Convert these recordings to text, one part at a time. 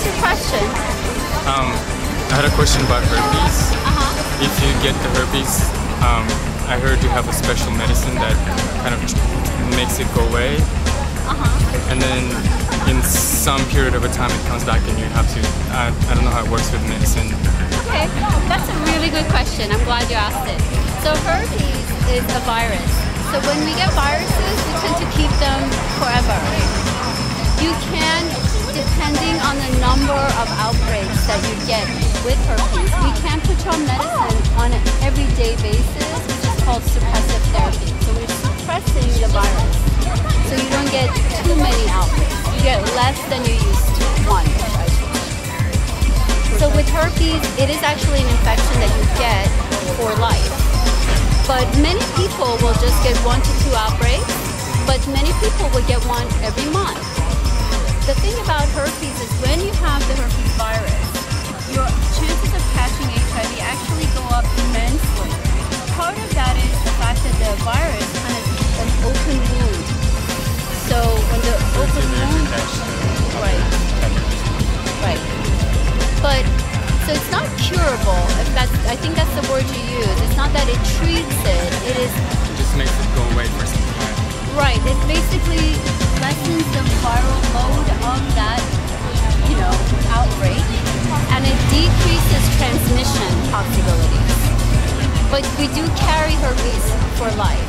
your question? I had a question about herpes. Uh-huh. If you get the herpes, I heard you have a special medicine that kind of makes it go away. Uh-huh. And then in some period of a time it comes back and you have to, I don't know how it works with medicine. Okay, that's a really good question. I'm glad you asked it. So herpes is a virus. So when we get viruses, we tend to keep them forever. You can, depending on the number of outbreaks that you get with herpes, we can put you on medicine on an everyday basis, which is called suppressive therapy. So we're suppressing the virus. So you don't get too many outbreaks. You get less than you used to, one. So with herpes, it is actually an infection that you get for life. But many people will just get 1 to 2 outbreaks, but many people will get one every month. The thing about herpes is when you have the herpes virus, your chances of catching HIV actually go up immensely. Part of that is the fact that the virus kind of is an open wound. So when the open wound, right. But so it's not curable. If I think that's the word you use. It's not that it treats it. It just makes it go away for some time. Right. It basically lessens the viral load of that, outbreak, and it decreases transmission possibilities. But we do carry herpes for life.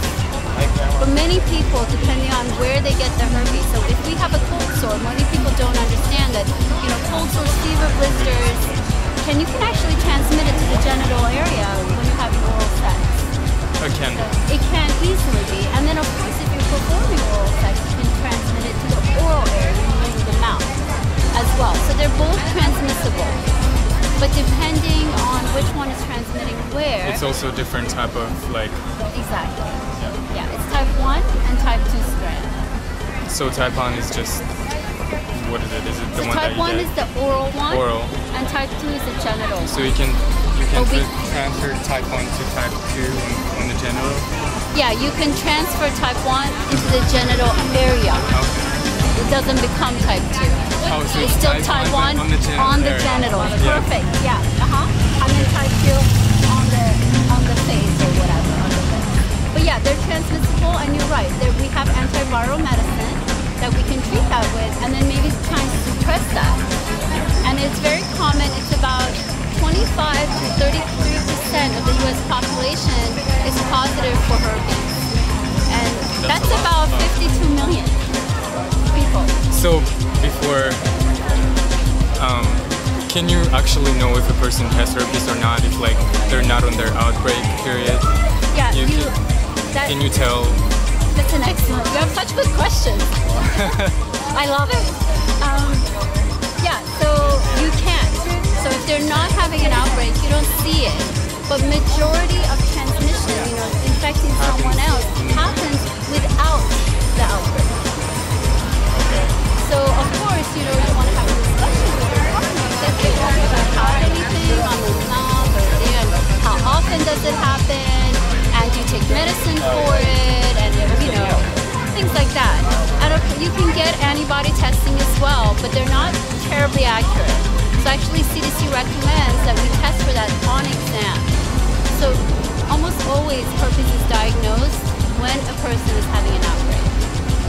For many people, depending on where they get the herpes, so if we have a cold sore, many people don't understand that, cold sores, fever, blisters, you can actually transmit it to the genital area when you have oral sex. It can. It can easily be. And then, of course, if you're performing oral sex, you can transmit it to the oral area, meaning the mouth, as well. So they're both transmissible. But depending on which one is transmitting where... It's also a different type of, Exactly. Yeah, it's type 1 and type 2 strand. So type 1 is just... What is it? Is it the one that you get? Type 1 is the oral one. Oral. And type 2 is the genital. So you can transfer type 1 to type 2 on the genital? Yeah, you can transfer type 1 into the genital area. Okay. It doesn't become type 2. Oh, so it's still type 1 on the genitals. Yeah. Perfect. Yeah. And then type 2 on the face or whatever. But yeah, they're transmissible, and you're right. We have antiviral medicine that we can treat that with, and then maybe try and suppress that. And it's very common. It's about 25 to 33% of the U.S. population is positive for herpes, and that's about 52 million people. So before, can you actually know if a person has herpes or not if they're not on their outbreak period? Yeah, can you tell? That's an excellent. You have such good questions. I love it. Yeah, so you can't. So if they're not having an outbreak, you don't see it. But majority of transmission, infecting someone else, happens without the outbreak. Okay. So of course, you want to have a discussion with your partner if they don't have anything on the knob or how often does it happen, and do you take medicine for it, and things like that. And you can get antibody testing as well, but they're not terribly accurate. So actually CDC recommends that we test for that on exam. So almost always